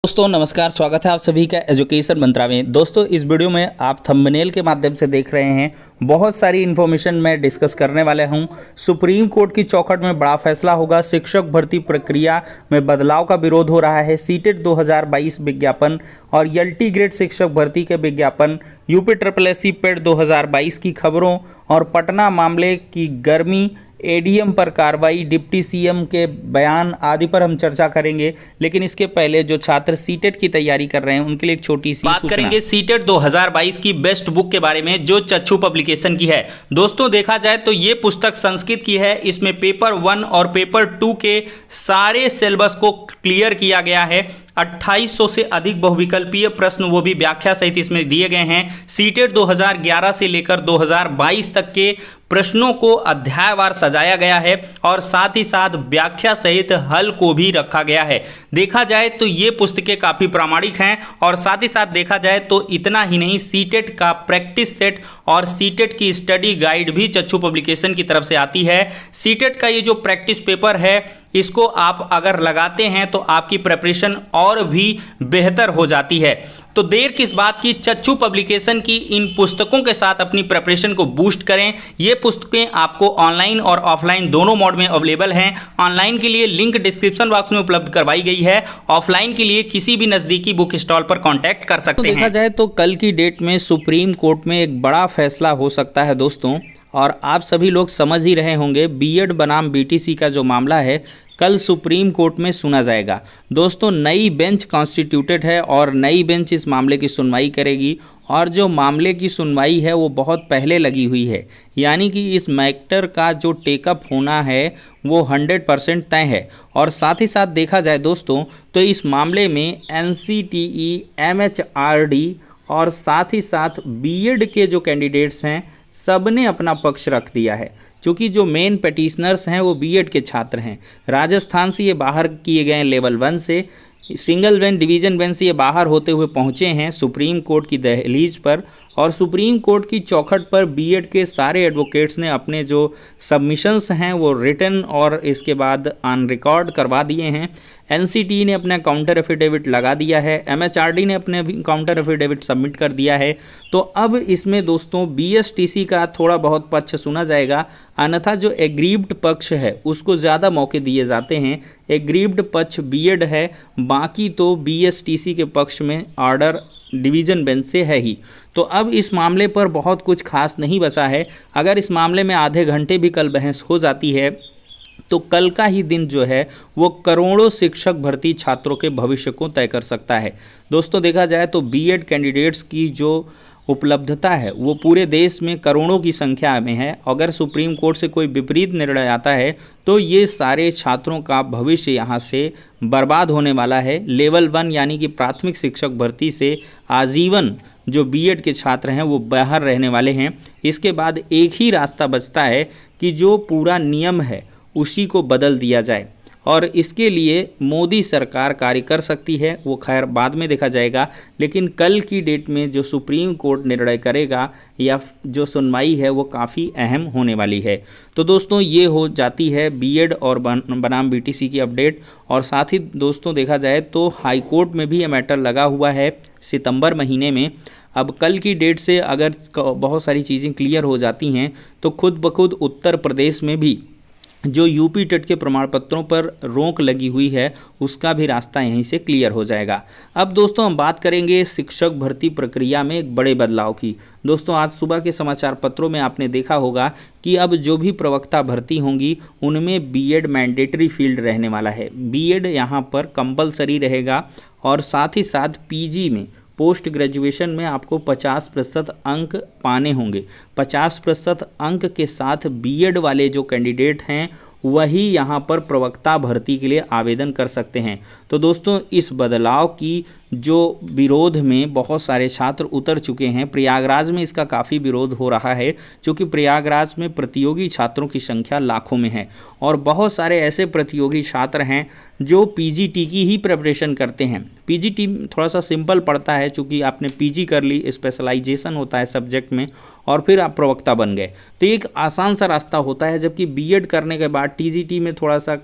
दोस्तों नमस्कार, स्वागत है आप सभी का एजुकेशन मंत्रा में। दोस्तों इस वीडियो में आप थंबनेल के माध्यम से देख रहे हैं, बहुत सारी इन्फॉर्मेशन मैं डिस्कस करने वाले हूं। सुप्रीम कोर्ट की चौखट में बड़ा फैसला होगा। शिक्षक भर्ती प्रक्रिया में बदलाव का विरोध हो रहा है। सीटेट 2022 विज्ञापन और एलटी ग्रेड शिक्षक भर्ती के विज्ञापन, यूपी SSSC पेड 2022 की खबरों और पटना मामले की गर्मी, एडीएम पर कार्रवाई, डिप्टी सीएम के बयान आदि पर हम चर्चा करेंगे। लेकिन इसके पहले जो छात्र सीटेट की तैयारी कर रहे हैं उनके लिए एक छोटी सी बात करेंगे सीटेट 2022 की बेस्ट बुक के बारे में, जो चक्षु पब्लिकेशन की है। दोस्तों देखा जाए तो ये पुस्तक संस्कृत की है। इसमें पेपर 1 और पेपर 2 के सारे सिलेबस को क्लियर किया गया है। 2800 से अधिक बहुविकल्पीय प्रश्न, वो भी व्याख्या सहित इसमें दिए गए हैं। सीटेट 2011 से लेकर 2022 तक के प्रश्नों को अध्यायवार सजाया गया है और साथ ही साथ व्याख्या सहित हल को भी रखा गया है। देखा जाए तो ये पुस्तकें काफ़ी प्रामाणिक हैं और साथ ही साथ देखा जाए तो इतना ही नहीं, सीटेट का प्रैक्टिस सेट और सीटेट की स्टडी गाइड भी चक्षु पब्लिकेशन की तरफ से आती है। सीटेट का ये जो प्रैक्टिस पेपर है, इसको आप अगर लगाते हैं तो आपकी प्रिपरेशन और भी बेहतर हो जाती है। तो देर किस बात की, चक्षु पब्लिकेशन की इन पुस्तकों के साथ अपनी प्रिपरेशन को बूस्ट करें। ये पुस्तकें आपको ऑनलाइन और ऑफलाइन दोनों मोड में अवेलेबल हैं। ऑनलाइन के लिए लिंक डिस्क्रिप्शन बॉक्स में उपलब्ध करवाई गई है। ऑफलाइन के लिए किसी भी नज़दीकी बुक स्टॉल पर कॉन्टैक्ट कर सकते हैं। देखा जाए तो कल की डेट में सुप्रीम कोर्ट में एक बड़ा फैसला हो सकता है दोस्तों, और आप सभी लोग समझ ही रहे होंगे, बीएड बनाम बीटीसी का जो मामला है कल सुप्रीम कोर्ट में सुना जाएगा। दोस्तों नई बेंच कॉन्स्टिट्यूटेड है और नई बेंच इस मामले की सुनवाई करेगी, और जो मामले की सुनवाई है वो बहुत पहले लगी हुई है। यानी कि इस मैटर का जो टेकअप होना है वो 100% तय है। और साथ ही साथ देखा जाए दोस्तों तो इस मामले में NCTE, MHRD और साथ ही साथ बीएड के जो कैंडिडेट्स हैं सब ने अपना पक्ष रख दिया है। क्योंकि जो मेन पिटिशनर्स हैं वो बीएड के छात्र हैं। राजस्थान से ये बाहर किए गए लेवल 1 से, सिंगल बेंच डिवीजन बेंच से ये बाहर होते हुए पहुंचे हैं सुप्रीम कोर्ट की दहलीज पर, और सुप्रीम कोर्ट की चौखट पर बीएड के सारे एडवोकेट्स ने अपने जो सबमिशंस हैं वो रिटन और इसके बाद ऑन रिकॉर्ड करवा दिए हैं। एनसीटी ने अपना काउंटर एफिडेविट लगा दिया है, एमएचआरडी ने अपने काउंटर एफिडेविट सबमिट कर दिया है। तो अब इसमें दोस्तों बीएसटीसी का थोड़ा बहुत पक्ष सुना जाएगा, अन्यथा जो एग्रीव्ड पक्ष है उसको ज़्यादा मौके दिए जाते हैं। एग्रीव्ड पक्ष बीएड है, बाकी तो बीएसटीसी के पक्ष में ऑर्डर डिवीजन बेंच से है ही। तो अब इस मामले पर बहुत कुछ खास नहीं बचा है। अगर इस मामले में आधे घंटे भी कल बहस हो जाती है तो कल का ही दिन जो है वो करोड़ों शिक्षक भर्ती छात्रों के भविष्य को तय कर सकता है। दोस्तों देखा जाए तो बीएड कैंडिडेट्स की जो उपलब्धता है वो पूरे देश में करोड़ों की संख्या में है। अगर सुप्रीम कोर्ट से कोई विपरीत निर्णय आता है तो ये सारे छात्रों का भविष्य यहाँ से बर्बाद होने वाला है। लेवल 1 यानी कि प्राथमिक शिक्षक भर्ती से आजीवन जो बीएड के छात्र हैं वो बाहर रहने वाले हैं। इसके बाद एक ही रास्ता बचता है कि जो पूरा नियम है उसी को बदल दिया जाए, और इसके लिए मोदी सरकार कार्य कर सकती है, वो खैर बाद में देखा जाएगा। लेकिन कल की डेट में जो सुप्रीम कोर्ट निर्णय करेगा या जो सुनवाई है वो काफ़ी अहम होने वाली है। तो दोस्तों ये हो जाती है बीएड और बनाम बीटीसी की अपडेट। और साथ ही दोस्तों देखा जाए तो हाई कोर्ट में भी ये मैटर लगा हुआ है सितंबर महीने में। अब कल की डेट से अगर बहुत सारी चीज़ें क्लियर हो जाती हैं तो खुद ब खुद उत्तर प्रदेश में भी जो यूपी टेट के प्रमाण पत्रों पर रोक लगी हुई है उसका भी रास्ता यहीं से क्लियर हो जाएगा। अब दोस्तों हम बात करेंगे शिक्षक भर्ती प्रक्रिया में एक बड़े बदलाव की। दोस्तों आज सुबह के समाचार पत्रों में आपने देखा होगा कि अब जो भी प्रवक्ता भर्ती होंगी उनमें बीएड मैंडेटरी फील्ड रहने वाला है। बीएड यहाँ पर कंपलसरी रहेगा, और साथ ही साथ पीजी में पोस्ट ग्रेजुएशन में आपको 50% अंक पाने होंगे। 50% अंक के साथ बीएड वाले जो कैंडिडेट हैं वही यहाँ पर प्रवक्ता भर्ती के लिए आवेदन कर सकते हैं। तो दोस्तों इस बदलाव की जो विरोध में बहुत सारे छात्र उतर चुके हैं, प्रयागराज में इसका काफ़ी विरोध हो रहा है क्योंकि प्रयागराज में प्रतियोगी छात्रों की संख्या लाखों में है, और बहुत सारे ऐसे प्रतियोगी छात्र हैं जो पीजीटी की ही प्रिपरेशन करते हैं। पीजीटी थोड़ा सा सिंपल पड़ता है क्योंकि आपने पीजी कर ली, स्पेशलाइजेशन होता है सब्जेक्ट में, और फिर आप प्रवक्ता बन गए, तो एक आसान सा रास्ता होता है। जबकि बीएड करने के बाद टीजीटी में थोड़ा सा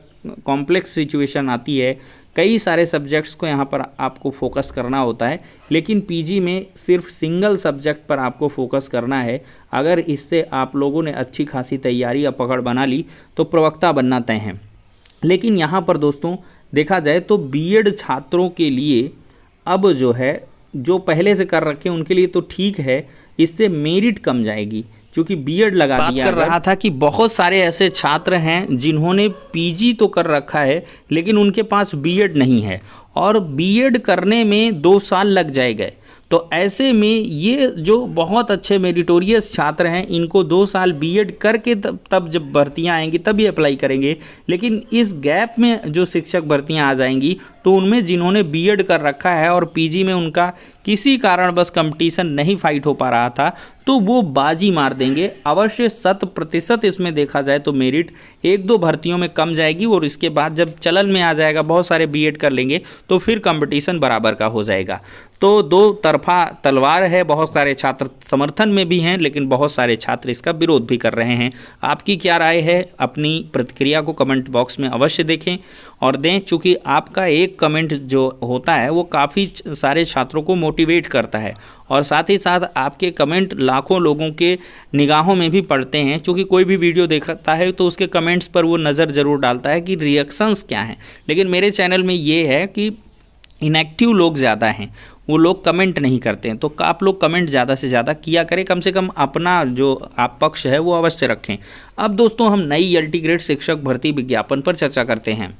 कॉम्प्लेक्स सिचुएशन आती है कई सारे सब्जेक्ट्स को यहाँ पर आपको फोकस करना होता है, लेकिन पीजी में सिर्फ सिंगल सब्जेक्ट पर आपको फोकस करना है। अगर इससे आप लोगों ने अच्छी खासी तैयारी या पकड़ बना ली तो प्रवक्ता बनना तय है। लेकिन यहाँ पर दोस्तों देखा जाए तो बीएड छात्रों के लिए अब जो है, जो पहले से कर रखे उनके लिए तो ठीक है, इससे मेरिट कम जाएगी, क्योंकि बीएड लगा दिया। बात कर रहा था कि बहुत सारे ऐसे छात्र हैं जिन्होंने पीजी तो कर रखा है लेकिन उनके पास बीएड नहीं है और बीएड करने में 2 साल लग जाएंगे। तो ऐसे में ये जो बहुत अच्छे मेरिटोरियस छात्र हैं, इनको 2 साल बीएड करके तब जब भर्तियां आएंगी तभी अप्लाई करेंगे। लेकिन इस गैप में जो शिक्षक भर्तियां आ जाएंगी तो उनमें जिन्होंने बीएड कर रखा है और पीजी में उनका किसी कारण बस कंपटीशन नहीं फाइट हो पा रहा था, तो वो बाजी मार देंगे। अवश्य 100% इसमें देखा जाए तो मेरिट 1-2 भर्तियों में कम जाएगी और इसके बाद जब चलन में आ जाएगा, बहुत सारे बीएड कर लेंगे तो फिर कंपटीशन बराबर का हो जाएगा। तो 2 तरफा तलवार है, बहुत सारे छात्र समर्थन में भी हैं लेकिन बहुत सारे छात्र इसका विरोध भी कर रहे हैं। आपकी क्या राय है? अपनी प्रतिक्रिया को कमेंट बॉक्स में अवश्य देखें और दें, चूँकि आपका एक कमेंट जो होता है वो काफ़ी सारे छात्रों को मोटिवेट करता है और साथ ही साथ आपके कमेंट लाखों लोगों के निगाहों में भी पड़ते हैं। चूँकि कोई भी वीडियो देखता है तो उसके कमेंट्स पर वो नज़र ज़रूर डालता है कि रिएक्शंस क्या हैं, लेकिन मेरे चैनल में ये है कि इनएक्टिव लोग ज़्यादा हैं, वो लोग कमेंट नहीं करते हैं। तो आप लोग कमेंट ज़्यादा से ज़्यादा किया करें, कम से कम अपना जो आप पक्ष है वो अवश्य रखें। अब दोस्तों हम नई एलटी ग्रेड शिक्षक भर्ती विज्ञापन पर चर्चा करते हैं।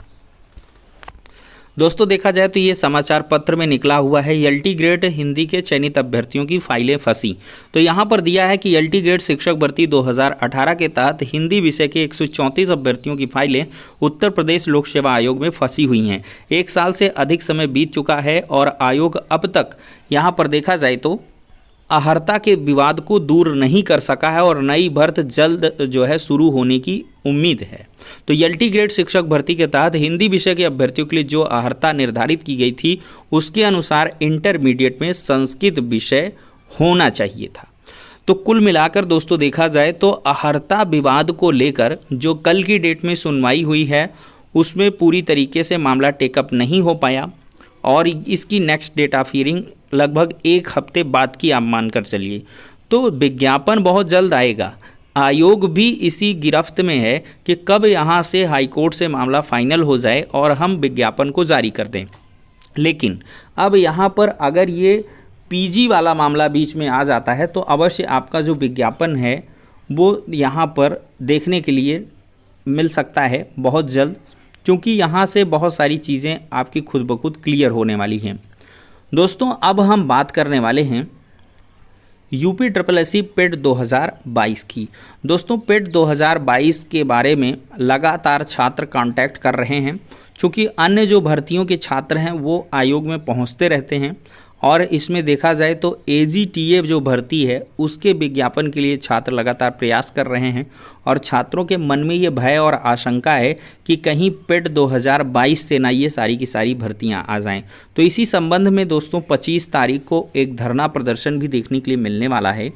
दोस्तों देखा जाए तो ये समाचार पत्र में निकला हुआ है, एलटी ग्रेड हिंदी के चयनित अभ्यर्थियों की फाइलें फंसी। तो यहाँ पर दिया है कि एलटी ग्रेड शिक्षक भर्ती 2018 के तहत हिंदी विषय के 134 अभ्यर्थियों की फाइलें उत्तर प्रदेश लोक सेवा आयोग में फंसी हुई हैं। 1 साल से अधिक समय बीत चुका है और आयोग अब तक यहाँ पर देखा जाए तो अहर्ता के विवाद को दूर नहीं कर सका है और नई भर्ती जल्द जो है शुरू होने की उम्मीद है। तो एलटी ग्रेड शिक्षक भर्ती के तहत हिंदी विषय के अभ्यर्थियों के लिए जो अहर्ता निर्धारित की गई थी उसके अनुसार इंटरमीडिएट में संस्कृत विषय होना चाहिए था। तो कुल मिलाकर दोस्तों देखा जाए तो अहर्ता विवाद को लेकर जो कल की डेट में सुनवाई हुई है उसमें पूरी तरीके से मामला टेकअप नहीं हो पाया और इसकी नेक्स्ट डेट ऑफ हियरिंग लगभग 1 हफ्ते बाद की आप मानकर चलिए। तो विज्ञापन बहुत जल्द आएगा। आयोग भी इसी गिरफ्त में है कि कब यहाँ से हाईकोर्ट से मामला फाइनल हो जाए और हम विज्ञापन को जारी कर दें। लेकिन अब यहाँ पर अगर ये पीजी वाला मामला बीच में आ जाता है तो अवश्य आपका जो विज्ञापन है वो यहाँ पर देखने के लिए मिल सकता है बहुत जल्द, क्योंकि यहाँ से बहुत सारी चीज़ें आपकी खुद ब खुद क्लियर होने वाली हैं। दोस्तों अब हम बात करने वाले हैं यूपी SSSC पेट 2022 की। दोस्तों पेट 2022 के बारे में लगातार छात्र कांटेक्ट कर रहे हैं, क्योंकि अन्य जो भर्तियों के छात्र हैं वो आयोग में पहुंचते रहते हैं और इसमें देखा जाए तो AGTA जो भर्ती है उसके विज्ञापन के लिए छात्र लगातार प्रयास कर रहे हैं और छात्रों के मन में ये भय और आशंका है कि कहीं पेट 2022 से ना ये सारी की सारी भर्तियां आ जाएं। तो इसी संबंध में दोस्तों 25 तारीख को एक धरना प्रदर्शन भी देखने के लिए मिलने वाला है।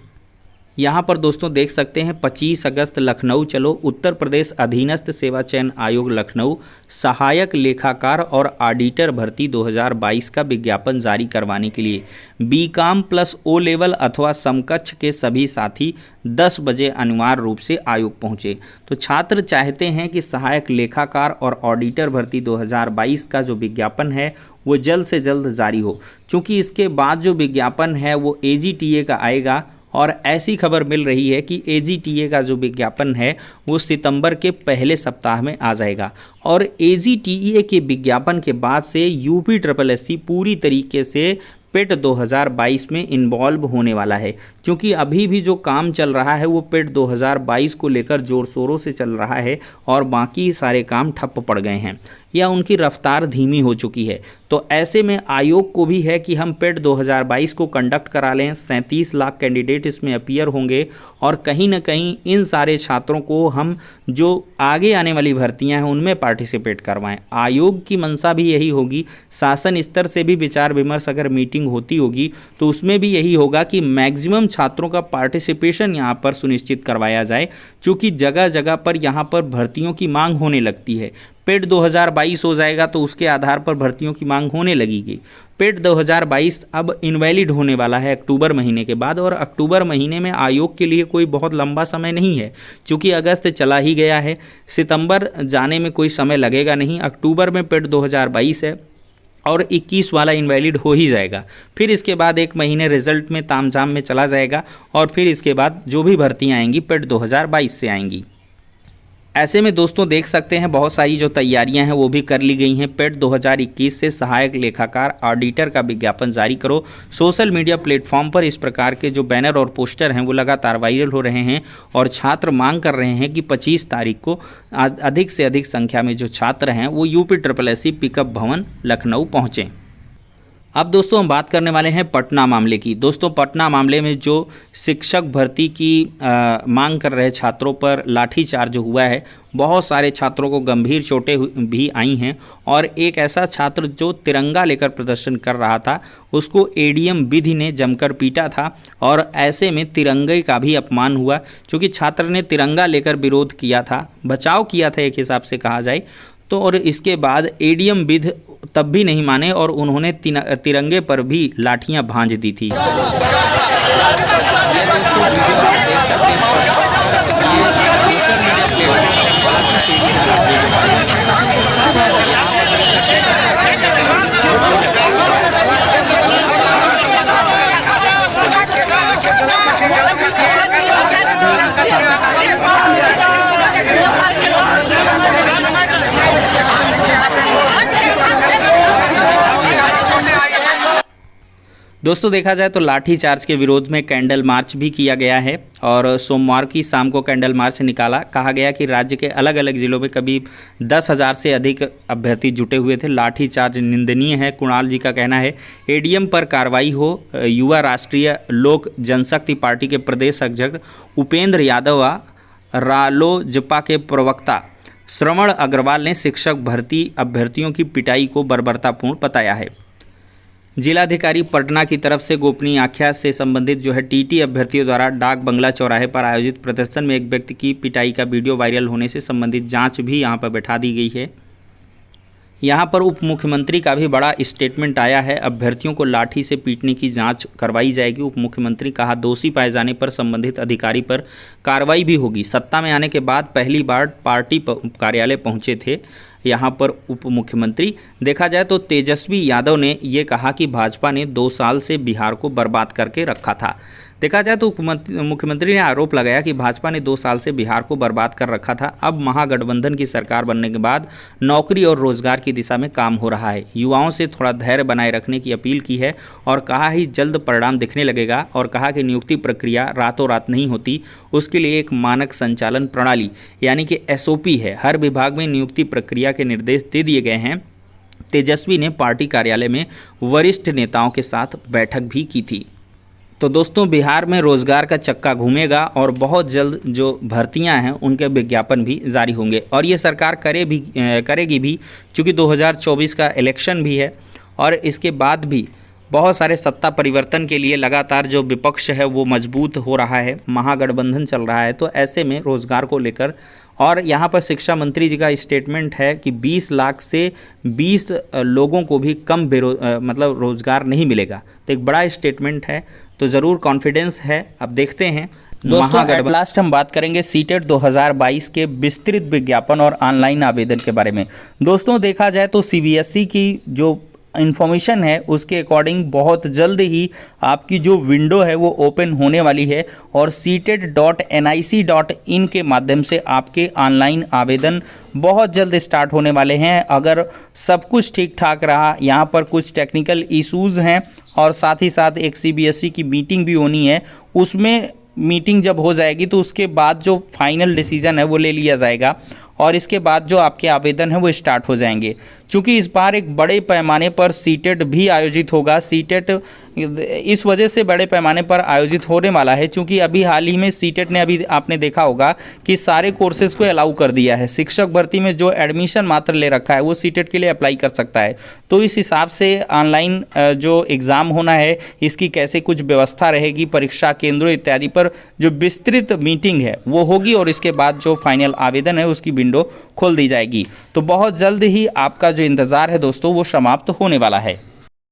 यहाँ पर दोस्तों देख सकते हैं 25 अगस्त लखनऊ चलो, उत्तर प्रदेश अधीनस्थ सेवा चयन आयोग लखनऊ सहायक लेखाकार और ऑडिटर भर्ती 2022 का विज्ञापन जारी करवाने के लिए बीकॉम प्लस ओ लेवल अथवा समकक्ष के सभी साथी 10 बजे अनिवार्य रूप से आयोग पहुँचे। तो छात्र चाहते हैं कि सहायक लेखाकार और ऑडिटर भर्ती 2022 का जो विज्ञापन है वो जल्द से जल्द जारी हो, क्योंकि इसके बाद जो विज्ञापन है वो AGTA का आएगा और ऐसी खबर मिल रही है कि AGTA का जो विज्ञापन है वो सितंबर के पहले सप्ताह में आ जाएगा और AGTA के विज्ञापन के बाद से यूपी SSSC पूरी तरीके से पेट 2022 में इन्वॉल्व होने वाला है, क्योंकि अभी भी जो काम चल रहा है वो पेट 2022 को लेकर जोर शोरों से चल रहा है और बाकी सारे काम ठप पड़ गए हैं या उनकी रफ्तार धीमी हो चुकी है। तो ऐसे में आयोग को भी है कि हम पेट 2022 को कंडक्ट करा लें। 37 लाख कैंडिडेट इसमें अपीयर होंगे और कहीं ना कहीं इन सारे छात्रों को हम जो आगे आने वाली भर्तियां हैं उनमें पार्टिसिपेट करवाएं। आयोग की मंशा भी यही होगी। शासन स्तर से भी विचार विमर्श अगर मीटिंग होती होगी तो उसमें भी यही होगा कि मैक्सिमम छात्रों का पार्टिसिपेशन यहाँ पर सुनिश्चित करवाया जाए, क्योंकि जगह जगह पर यहाँ पर भर्तियों की मांग होने लगती है। पेट 2022 हो जाएगा तो उसके आधार पर भर्तियों की मांग होने लगेगी। पेट 2022 अब इनवैलिड होने वाला है अक्टूबर महीने के बाद, और अक्टूबर महीने में आयोग के लिए कोई बहुत लंबा समय नहीं है, क्योंकि अगस्त चला ही गया है, सितंबर जाने में कोई समय लगेगा नहीं। अक्टूबर में पेट 2022 है और 21 वाला इनवैलिड हो ही जाएगा। फिर इसके बाद एक महीने रिजल्ट में तामझाम में चला जाएगा, और फिर इसके बाद जो भी भर्तियाँ आएंगी पेट 2022 से आएंगी। ऐसे में दोस्तों देख सकते हैं बहुत सारी जो तैयारियां हैं वो भी कर ली गई हैं। पेट 2021 से सहायक लेखाकार ऑडिटर का विज्ञापन जारी करो। सोशल मीडिया प्लेटफॉर्म पर इस प्रकार के जो बैनर और पोस्टर हैं वो लगातार वायरल हो रहे हैं, और छात्र मांग कर रहे हैं कि 25 तारीख को अधिक से अधिक संख्या में जो छात्र हैं वो UPSSC पिकअप भवन लखनऊ पहुँचें। अब दोस्तों हम बात करने वाले हैं पटना मामले की। दोस्तों पटना मामले में जो शिक्षक भर्ती की मांग कर रहे छात्रों पर लाठीचार्ज हुआ है, बहुत सारे छात्रों को गंभीर चोटें भी आई हैं, और एक ऐसा छात्र जो तिरंगा लेकर प्रदर्शन कर रहा था उसको ADM विधि ने जमकर पीटा था, और ऐसे में तिरंगे का भी अपमान हुआ, क्योंकि छात्र ने तिरंगा लेकर विरोध किया था, बचाव किया था एक हिसाब से कहा जाए तो। और इसके बाद ADM विधि तब भी नहीं माने और उन्होंने तिरंगे पर भी लाठियां भांज दी थी। ये दोस्तों वीडियो आप देख सकते हैं, ये सोशल मीडिया प्लेटफॉर्म दोस्तों देखा जाए तो लाठीचार्ज के विरोध में कैंडल मार्च भी किया गया है, और सोमवार की शाम को कैंडल मार्च निकाला। कहा गया कि राज्य के अलग अलग जिलों में करीब 10,000 से अधिक अभ्यर्थी जुटे हुए थे। लाठीचार्ज निंदनीय है, कुणाल जी का कहना है। ADM पर कार्रवाई हो। युवा राष्ट्रीय लोक जनशक्ति पार्टी के प्रदेश अध्यक्ष उपेंद्र यादव व रालोजपा के प्रवक्ता श्रवण अग्रवाल ने शिक्षक भर्ती अभ्यर्थियों की पिटाई को बर्बरतापूर्ण बताया है। जिलाधिकारी पटना की तरफ से गोपनीय आख्या से संबंधित जो है TT अभ्यर्थियों द्वारा डाक बंगला चौराहे पर आयोजित प्रदर्शन में एक व्यक्ति की पिटाई का वीडियो वायरल होने से संबंधित जांच भी यहां पर बैठा दी गई है। यहां पर उप मुख्यमंत्री का भी बड़ा स्टेटमेंट आया है। अभ्यर्थियों को लाठी से पीटने की जांच करवाई जाएगी। उप मुख्यमंत्री कहा दोषी पाए जाने पर संबंधित अधिकारी पर कार्रवाई भी होगी। सत्ता में आने के बाद पहली बार पार्टी कार्यालय पहुंचे थे यहाँ पर उप मुख्यमंत्री। देखा जाए तो तेजस्वी यादव ने ये कहा कि भाजपा ने 2 साल से बिहार को बर्बाद करके रखा था। देखा जाए तो उप मुख्यमंत्री ने आरोप लगाया कि भाजपा ने 2 साल से बिहार को बर्बाद कर रखा था। अब महागठबंधन की सरकार बनने के बाद नौकरी और रोजगार की दिशा में काम हो रहा है। युवाओं से थोड़ा धैर्य बनाए रखने की अपील की है, और कहा ही जल्द परिणाम दिखने लगेगा, और कहा कि नियुक्ति प्रक्रिया रातों रात नहीं होती, उसके लिए एक मानक संचालन प्रणाली यानी कि SOP है। हर विभाग में नियुक्ति प्रक्रिया के निर्देश दे दिए गए हैं। तेजस्वी ने पार्टी कार्यालय में वरिष्ठ नेताओं के साथ बैठक भी की थी। तो दोस्तों बिहार में रोजगार का चक्का घूमेगा, और बहुत जल्द जो भर्तियां हैं उनके विज्ञापन भी जारी होंगे, और ये सरकार करेगी भी, क्योंकि 2024 का इलेक्शन भी है, और इसके बाद भी बहुत सारे सत्ता परिवर्तन के लिए लगातार जो विपक्ष है वो मजबूत हो रहा है, महागठबंधन चल रहा है। तो ऐसे में रोजगार को लेकर, और यहाँ पर शिक्षा मंत्री जी का स्टेटमेंट है कि 20 लाख से 20 लोगों को भी कम मतलब रोजगार नहीं मिलेगा। तो एक बड़ा स्टेटमेंट है, तो ज़रूर कॉन्फिडेंस है। अब देखते हैं दोस्तों। एट लास्ट हम बात करेंगे सीटेट 2022 के विस्तृत विज्ञापन और ऑनलाइन आवेदन के बारे में। दोस्तों देखा जाए तो CBSE की जो इन्फॉर्मेशन है उसके अकॉर्डिंग बहुत जल्द ही आपकी जो विंडो है वो ओपन होने वाली है, और seated.nic.in के माध्यम से आपके ऑनलाइन आवेदन बहुत जल्द स्टार्ट होने वाले हैं। अगर सब कुछ ठीक ठाक रहा, यहाँ पर कुछ टेक्निकल इश्यूज़ हैं, और साथ ही साथ एक CBSE की मीटिंग भी होनी है। उसमें मीटिंग जब हो जाएगी तो उसके बाद जो फाइनल डिसीजन है वो ले लिया जाएगा, और इसके बाद जो आपके आवेदन है वो स्टार्ट हो जाएंगे। चूँकि इस बार एक बड़े पैमाने पर सीटेट भी आयोजित होगा। सीटेट इस वजह से बड़े पैमाने पर आयोजित होने वाला है क्योंकि अभी हाल ही में सीटेट ने, अभी आपने देखा होगा कि सारे कोर्सेज को अलाउ कर दिया है। शिक्षक भर्ती में जो एडमिशन मात्र ले रखा है वो सीटेट के लिए अप्लाई कर सकता है। तो इस हिसाब से ऑनलाइन जो एग्ज़ाम होना है इसकी कैसे कुछ व्यवस्था रहेगी, परीक्षा केंद्रों इत्यादि पर जो विस्तृत मीटिंग है वो होगी और इसके बाद जो फाइनल आवेदन है उसकी विंडो खोल दी जाएगी। तो बहुत जल्द ही आपका जो इंतज़ार है दोस्तों वो समाप्त होने वाला है।